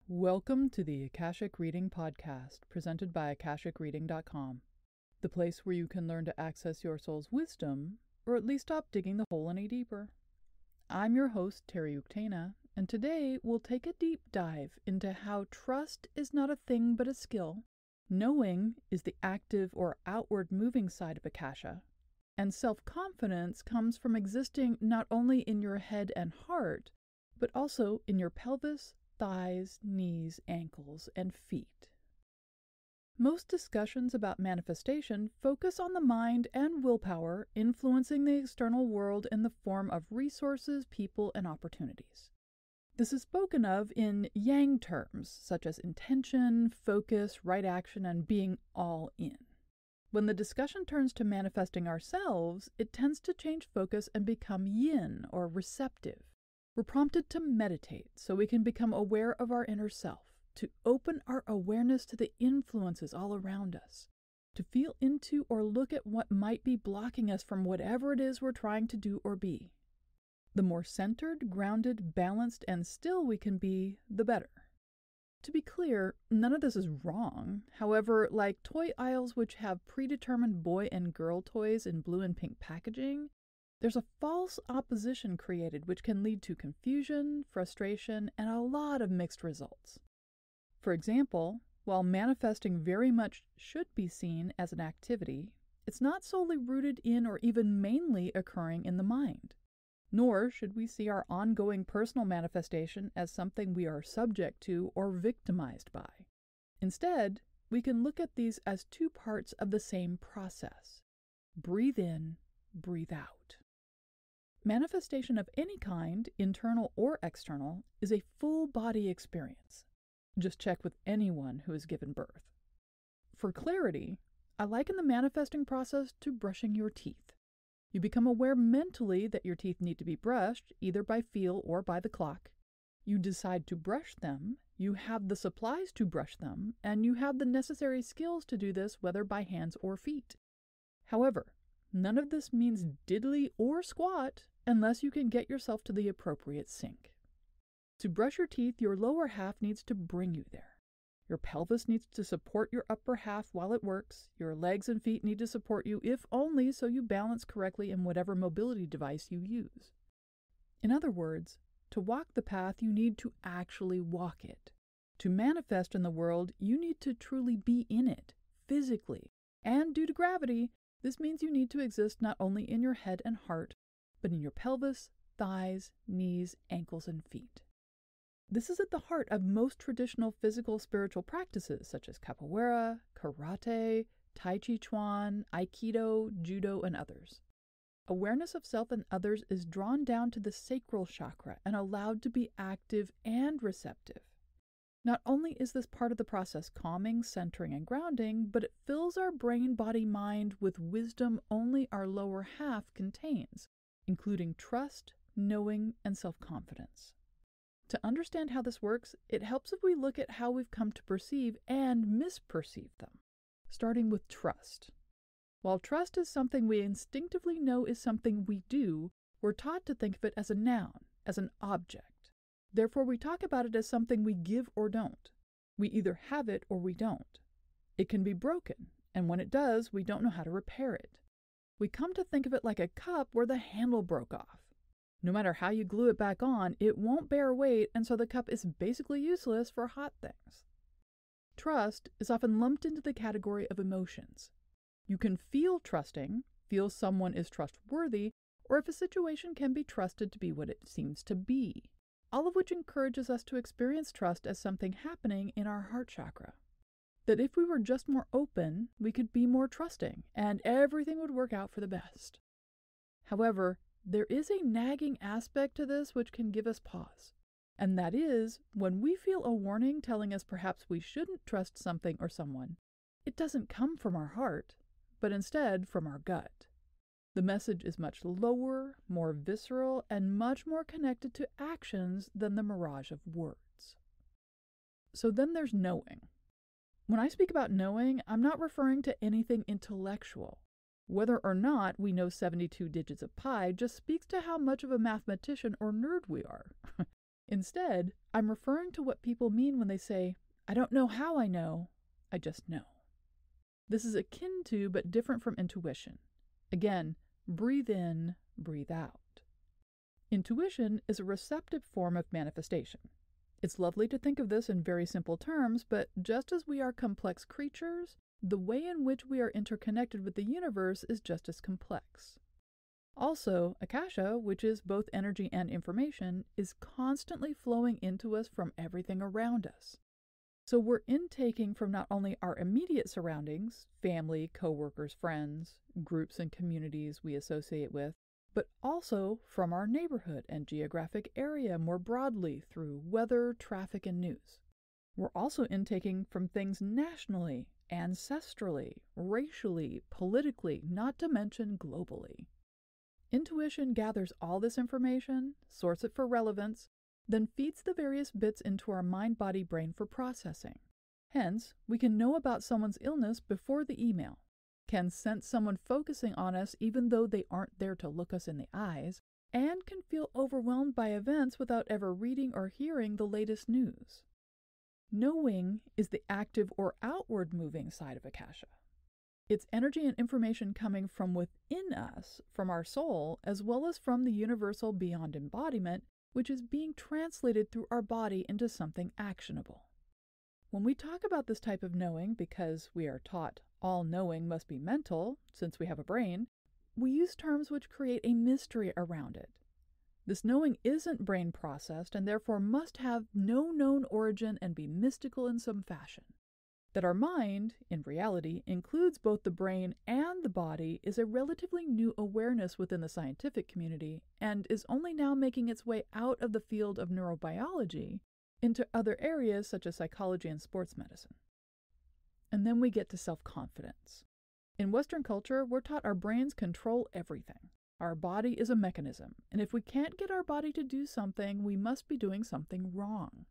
Welcome to the Akashic Reading Podcast, presented by AkashicReading.com, the place where you can learn to access your soul's wisdom, or at least stop digging the hole any deeper. I'm your host, Terry Uktana, and today we'll take a deep dive into how trust is not a thing but a skill, knowing is the active or outward moving side of Akasha, and self-confidence comes from existing not only in your head and heart, but also in your pelvis, thighs, knees, ankles, and feet. Most discussions about manifestation focus on the mind and willpower influencing the external world in the form of resources, people, and opportunities. This is spoken of in yang terms, such as intention, focus, right action, and being all in. When the discussion turns to manifesting ourselves, it tends to change focus and become yin, or receptive. We're prompted to meditate so we can become aware of our inner self, to open our awareness to the influences all around us, to feel into or look at what might be blocking us from whatever it is we're trying to do or be. The more centered, grounded, balanced, and still we can be, the better. To be clear, none of this is wrong. However, like toy aisles which have predetermined boy and girl toys in blue and pink packaging, there's a false opposition created which can lead to confusion, frustration, and a lot of mixed results. For example, while manifesting very much should be seen as an activity, it's not solely rooted in or even mainly occurring in the mind. Nor should we see our ongoing personal manifestation as something we are subject to or victimized by. Instead, we can look at these as two parts of the same process. Breathe in, breathe out. Manifestation of any kind, internal or external, is a full-body experience. Just check with anyone who has given birth. For clarity, I liken the manifesting process to brushing your teeth. You become aware mentally that your teeth need to be brushed, either by feel or by the clock. You decide to brush them, you have the supplies to brush them, and you have the necessary skills to do this, whether by hands or feet. However, none of this means diddly or squat unless you can get yourself to the appropriate sink. To brush your teeth, your lower half needs to bring you there. Your pelvis needs to support your upper half while it works. Your legs and feet need to support you, if only so you balance correctly in whatever mobility device you use. In other words, to walk the path, you need to actually walk it. To manifest in the world, you need to truly be in it, physically. And due to gravity, this means you need to exist not only in your head and heart, but in your pelvis, thighs, knees, ankles, and feet. This is at the heart of most traditional physical spiritual practices such as capoeira, karate, tai chi chuan, aikido, judo, and others. Awareness of self and others is drawn down to the sacral chakra and allowed to be active and receptive. Not only is this part of the process calming, centering, and grounding, but it fills our brain, body, mind with wisdom only our lower half contains, including trust, knowing, and self-confidence. To understand how this works, it helps if we look at how we've come to perceive and misperceive them, starting with trust. While trust is something we instinctively know is something we do, we're taught to think of it as a noun, as an object. Therefore, we talk about it as something we give or don't. We either have it or we don't. It can be broken, and when it does, we don't know how to repair it. We come to think of it like a cup where the handle broke off. No matter how you glue it back on, it won't bear weight, and so the cup is basically useless for hot things. Trust is often lumped into the category of emotions. You can feel trusting, feel someone is trustworthy, or if a situation can be trusted to be what it seems to be, all of which encourages us to experience trust as something happening in our heart chakra. That if we were just more open, we could be more trusting, and everything would work out for the best. However, there is a nagging aspect to this which can give us pause, and that is when we feel a warning telling us perhaps we shouldn't trust something or someone. It doesn't come from our heart, but instead from our gut. The message is much lower, more visceral, and much more connected to actions than the mirage of words. So then there's knowing. When I speak about knowing, I'm not referring to anything intellectual. Whether or not we know 72 digits of pi just speaks to how much of a mathematician or nerd we are. Instead, I'm referring to what people mean when they say, I don't know how I know, I just know. This is akin to, but different from intuition. Again, breathe in, breathe out. Intuition is a receptive form of manifestation. It's lovely to think of this in very simple terms, but just as we are complex creatures, the way in which we are interconnected with the universe is just as complex. Also, Akasha, which is both energy and information, is constantly flowing into us from everything around us. So we're intaking from not only our immediate surroundings, family, coworkers, friends, groups and communities we associate with, but also from our neighborhood and geographic area more broadly through weather, traffic, and news. We're also intaking from things nationally, ancestrally, racially, politically, not to mention globally. Intuition gathers all this information, sorts it for relevance, then feeds the various bits into our mind, body, brain for processing. Hence, we can know about someone's illness before the email, can sense someone focusing on us even though they aren't there to look us in the eyes, and can feel overwhelmed by events without ever reading or hearing the latest news. Knowing is the active or outward moving side of Akasha. It's energy and information coming from within us, from our soul, as well as from the universal beyond embodiment, which is being translated through our body into something actionable. When we talk about this type of knowing, because we are taught all knowing must be mental, since we have a brain, we use terms which create a mystery around it. This knowing isn't brain processed and therefore must have no known origin and be mystical in some fashion. That our mind, in reality, includes both the brain and the body is a relatively new awareness within the scientific community and is only now making its way out of the field of neurobiology into other areas such as psychology and sports medicine. And then we get to self-confidence. In Western culture, we're taught our brains control everything. Our body is a mechanism, and if we can't get our body to do something, we must be doing something wrong.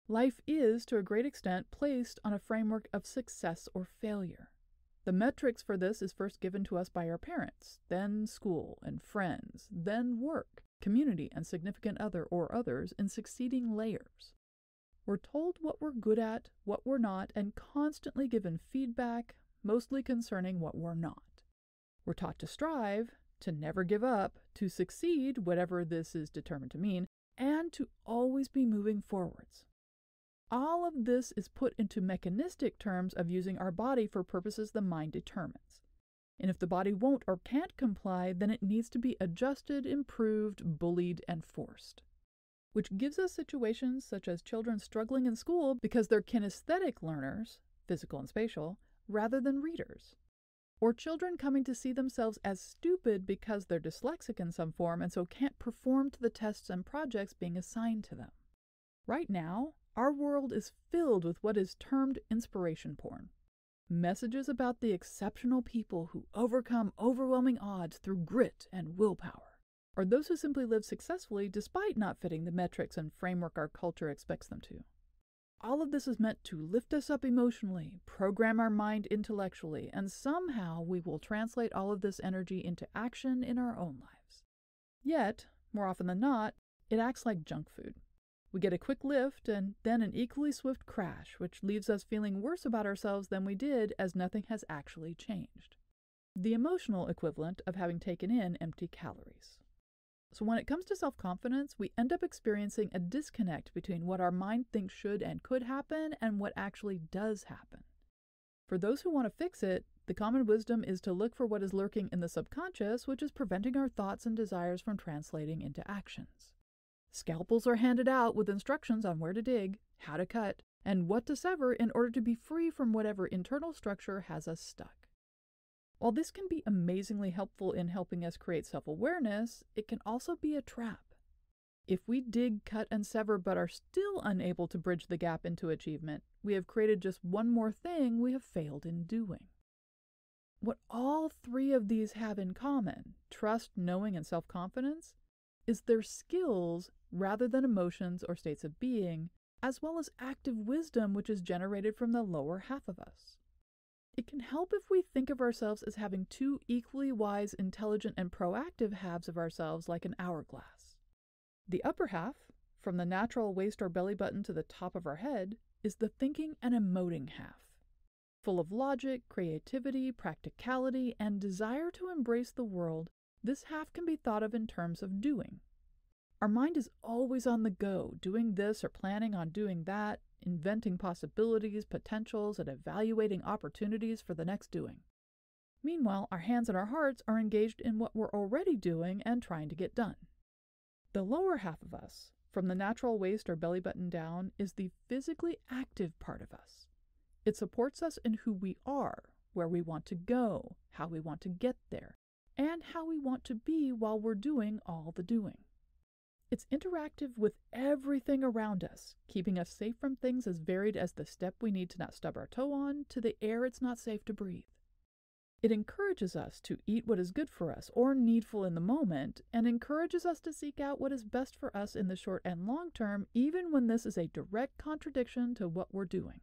Life is, to a great extent, placed on a framework of success or failure. The metrics for this is first given to us by our parents, then school and friends, then work, community, and significant other or others in succeeding layers. We're told what we're good at, what we're not, and constantly given feedback, mostly concerning what we're not. We're taught to strive, to never give up, to succeed, whatever this is determined to mean, and to always be moving forwards. All of this is put into mechanistic terms of using our body for purposes the mind determines. And if the body won't or can't comply, then it needs to be adjusted, improved, bullied, and forced. Which gives us situations such as children struggling in school because they're kinesthetic learners, physical and spatial, rather than readers. Or children coming to see themselves as stupid because they're dyslexic in some form and so can't perform to the tests and projects being assigned to them. Right now, our world is filled with what is termed inspiration porn. Messages about the exceptional people who overcome overwhelming odds through grit and willpower, or those who simply live successfully despite not fitting the metrics and framework our culture expects them to. All of this is meant to lift us up emotionally, program our mind intellectually, and somehow we will translate all of this energy into action in our own lives. Yet, more often than not, it acts like junk food. We get a quick lift and then an equally swift crash, which leaves us feeling worse about ourselves than we did as nothing has actually changed. The emotional equivalent of having taken in empty calories. So when it comes to self-confidence, we end up experiencing a disconnect between what our mind thinks should and could happen and what actually does happen. For those who want to fix it, the common wisdom is to look for what is lurking in the subconscious, which is preventing our thoughts and desires from translating into actions. Scalpels are handed out with instructions on where to dig, how to cut, and what to sever in order to be free from whatever internal structure has us stuck. While this can be amazingly helpful in helping us create self-awareness, it can also be a trap. If we dig, cut, and sever but are still unable to bridge the gap into achievement, we have created just one more thing we have failed in doing. What all three of these have in common, trust, knowing, and self-confidence, is their skills rather than emotions or states of being, as well as active wisdom which is generated from the lower half of us. It can help if we think of ourselves as having two equally wise, intelligent, and proactive halves of ourselves like an hourglass. The upper half, from the natural waist or belly button to the top of our head, is the thinking and emoting half. Full of logic, creativity, practicality, and desire to embrace the world, this half can be thought of in terms of doing. Our mind is always on the go, doing this or planning on doing that, inventing possibilities, potentials, and evaluating opportunities for the next doing. Meanwhile, our hands and our hearts are engaged in what we're already doing and trying to get done. The lower half of us, from the natural waist or belly button down, is the physically active part of us. It supports us in who we are, where we want to go, how we want to get there, and how we want to be while we're doing all the doing. It's interactive with everything around us, keeping us safe from things as varied as the step we need to not stub our toe on to the air it's not safe to breathe. It encourages us to eat what is good for us or needful in the moment, and encourages us to seek out what is best for us in the short and long term, even when this is a direct contradiction to what we're doing.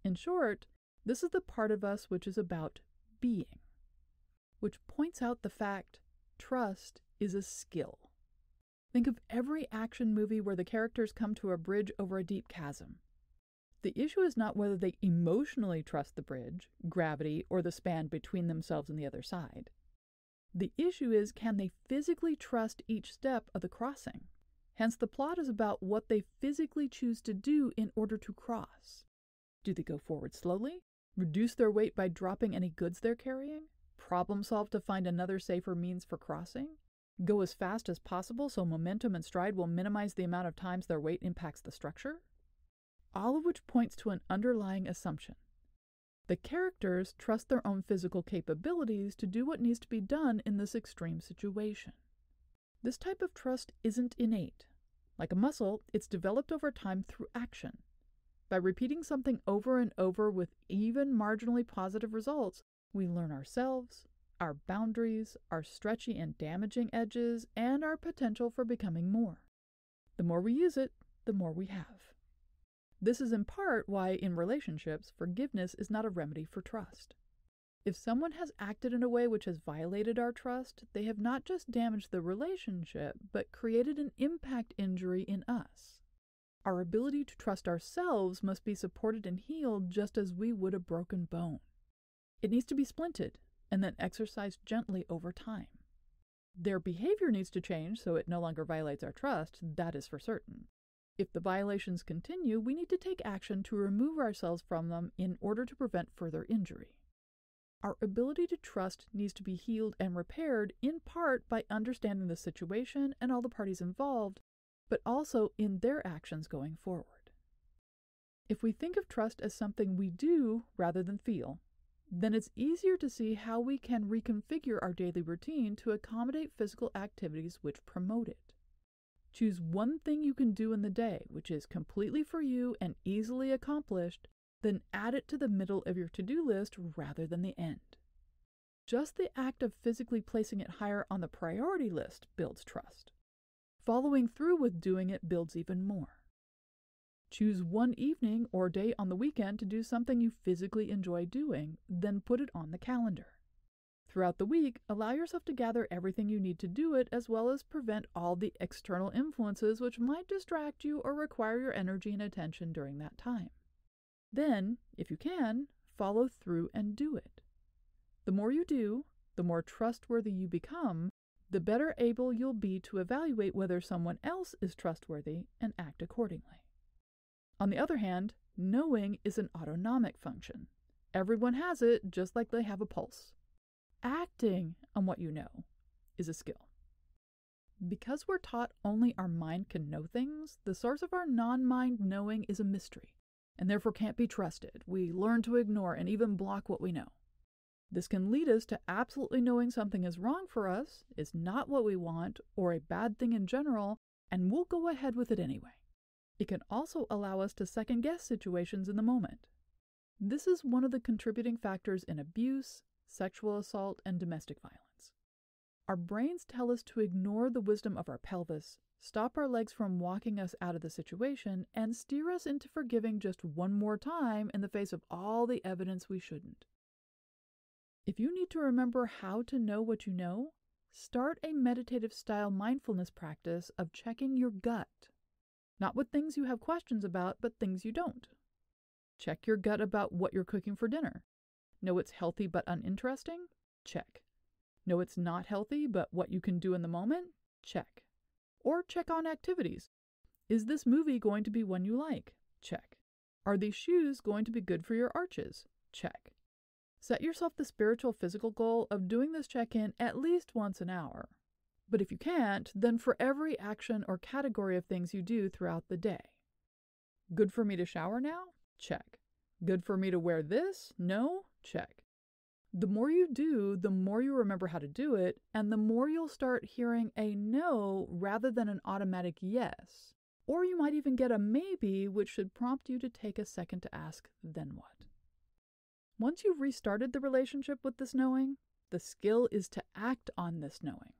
In short, this is the part of us which is about being, which points out the fact trust is a skill. Think of every action movie where the characters come to a bridge over a deep chasm. The issue is not whether they emotionally trust the bridge, gravity, or the span between themselves and the other side. The issue is, can they physically trust each step of the crossing? Hence, the plot is about what they physically choose to do in order to cross. Do they go forward slowly? Reduce their weight by dropping any goods they're carrying? Problem solve to find another safer means for crossing? Go as fast as possible so momentum and stride will minimize the amount of times their weight impacts the structure? All of which points to an underlying assumption. The characters trust their own physical capabilities to do what needs to be done in this extreme situation. This type of trust isn't innate. Like a muscle, it's developed over time through action. By repeating something over and over with even marginally positive results, we learn ourselves, our boundaries, our stretchy and damaging edges, and our potential for becoming more. The more we use it, the more we have. This is in part why, in relationships, forgiveness is not a remedy for trust. If someone has acted in a way which has violated our trust, they have not just damaged the relationship, but created an impact injury in us. Our ability to trust ourselves must be supported and healed just as we would a broken bone. It needs to be splinted and then exercised gently over time. Their behavior needs to change so it no longer violates our trust, that is for certain. If the violations continue, we need to take action to remove ourselves from them in order to prevent further injury. Our ability to trust needs to be healed and repaired in part by understanding the situation and all the parties involved, but also in their actions going forward. If we think of trust as something we do rather than feel, then it's easier to see how we can reconfigure our daily routine to accommodate physical activities which promote it. Choose one thing you can do in the day which is completely for you and easily accomplished, then add it to the middle of your to-do list rather than the end. Just the act of physically placing it higher on the priority list builds trust. Following through with doing it builds even more. Choose one evening or day on the weekend to do something you physically enjoy doing, then put it on the calendar. Throughout the week, allow yourself to gather everything you need to do it, as well as prevent all the external influences which might distract you or require your energy and attention during that time. Then, if you can, follow through and do it. The more you do, the more trustworthy you become, the better able you'll be to evaluate whether someone else is trustworthy and act accordingly. On the other hand, knowing is an autonomic function. Everyone has it, just like they have a pulse. Acting on what you know is a skill. Because we're taught only our mind can know things, the source of our non-mind knowing is a mystery, and therefore can't be trusted. We learn to ignore and even block what we know. This can lead us to absolutely knowing something is wrong for us, is not what we want, or a bad thing in general, and we'll go ahead with it anyway. It can also allow us to second-guess situations in the moment. This is one of the contributing factors in abuse, sexual assault, and domestic violence. Our brains tell us to ignore the wisdom of our pelvis, stop our legs from walking us out of the situation, and steer us into forgiving just one more time in the face of all the evidence we shouldn't. If you need to remember how to know what you know, start a meditative-style mindfulness practice of checking your gut. Not with things you have questions about, but things you don't. Check your gut about what you're cooking for dinner. Know it's healthy but uninteresting? Check. Know it's not healthy but what you can do in the moment? Check. Or check on activities. Is this movie going to be one you like? Check. Are these shoes going to be good for your arches? Check. Set yourself the spiritual physical goal of doing this check-in at least once an hour. But if you can't, then for every action or category of things you do throughout the day. Good for me to shower now? Check. Good for me to wear this? No? Check. The more you do, the more you remember how to do it, and the more you'll start hearing a no rather than an automatic yes. Or you might even get a maybe, which should prompt you to take a second to ask, then what? Once you've restarted the relationship with this knowing, the skill is to act on this knowing.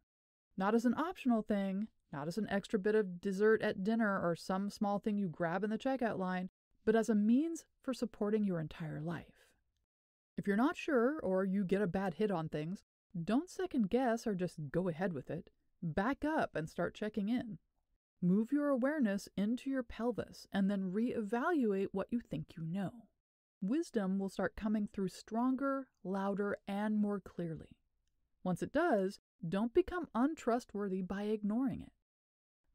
Not as an optional thing, not as an extra bit of dessert at dinner or some small thing you grab in the checkout line, but as a means for supporting your entire life. If you're not sure or you get a bad hit on things, don't second guess or just go ahead with it. Back up and start checking in. Move your awareness into your pelvis and then reevaluate what you think you know. Wisdom will start coming through stronger, louder, and more clearly. Once it does, don't become untrustworthy by ignoring it.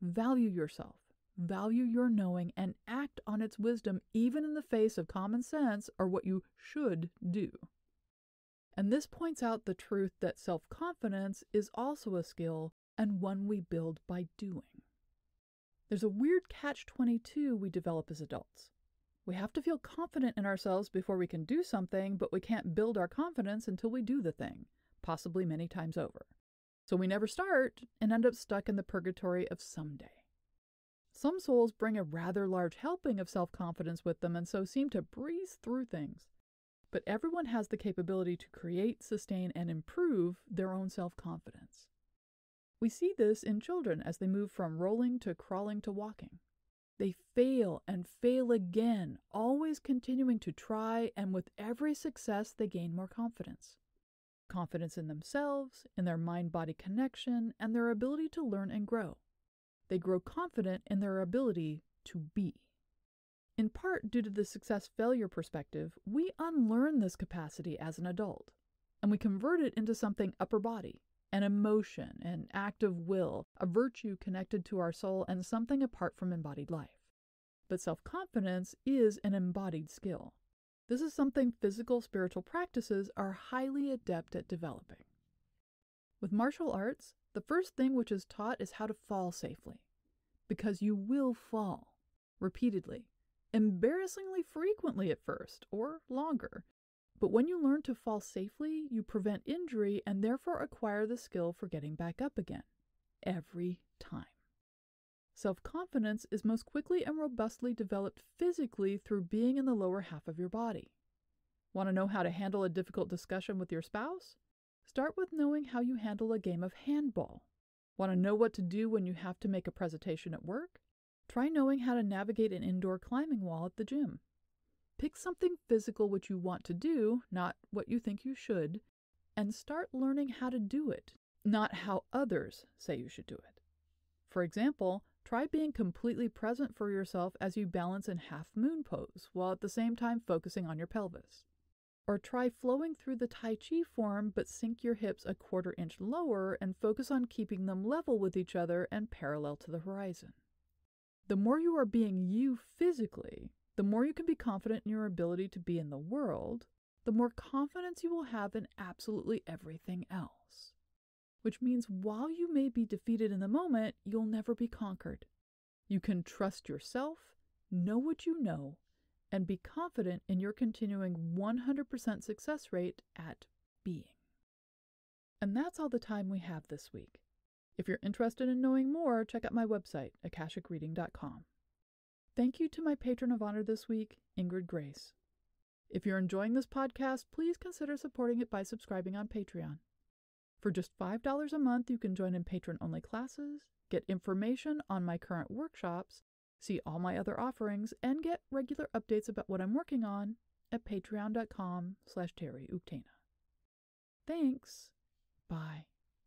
Value yourself, value your knowing, and act on its wisdom even in the face of common sense or what you should do. And this points out the truth that self-confidence is also a skill and one we build by doing. There's a weird catch-22 we develop as adults. We have to feel confident in ourselves before we can do something, but we can't build our confidence until we do the thing, possibly many times over. So we never start and end up stuck in the purgatory of someday. Some souls bring a rather large helping of self-confidence with them and so seem to breeze through things. But everyone has the capability to create, sustain, and improve their own self-confidence. We see this in children as they move from rolling to crawling to walking. They fail and fail again, always continuing to try, and with every success they gain more confidence. Confidence in themselves, in their mind-body connection, and their ability to learn and grow. They grow confident in their ability to be. In part due to the success-failure perspective, we unlearn this capacity as an adult, and we convert it into something upper body, an emotion, an act of will, a virtue connected to our soul, and something apart from embodied life. But self-confidence is an embodied skill. This is something physical spiritual practices are highly adept at developing. With martial arts, the first thing which is taught is how to fall safely. Because you will fall, repeatedly, embarrassingly frequently at first, or longer. But when you learn to fall safely, you prevent injury and therefore acquire the skill for getting back up again. Every time. Self-confidence is most quickly and robustly developed physically through being in the lower half of your body. Want to know how to handle a difficult discussion with your spouse? Start with knowing how you handle a game of handball. Want to know what to do when you have to make a presentation at work? Try knowing how to navigate an indoor climbing wall at the gym. Pick something physical which you want to do, not what you think you should, and start learning how to do it, not how others say you should do it. For example, try being completely present for yourself as you balance in half moon pose, while at the same time focusing on your pelvis. Or try flowing through the Tai Chi form, but sink your hips a 1/4 inch lower and focus on keeping them level with each other and parallel to the horizon. The more you are being you physically, the more you can be confident in your ability to be in the world, the more confidence you will have in absolutely everything else. Which means while you may be defeated in the moment, you'll never be conquered. You can trust yourself, know what you know, and be confident in your continuing 100% success rate at being. And that's all the time we have this week. If you're interested in knowing more, check out my website, akashicreading.com. Thank you to my patron of honor this week, Ingrid Grace. If you're enjoying this podcast, please consider supporting it by subscribing on Patreon. For just $5 a month, you can join in patron-only classes, get information on my current workshops, see all my other offerings, and get regular updates about what I'm working on at patreon.com/TerryUktana. Thanks. Bye.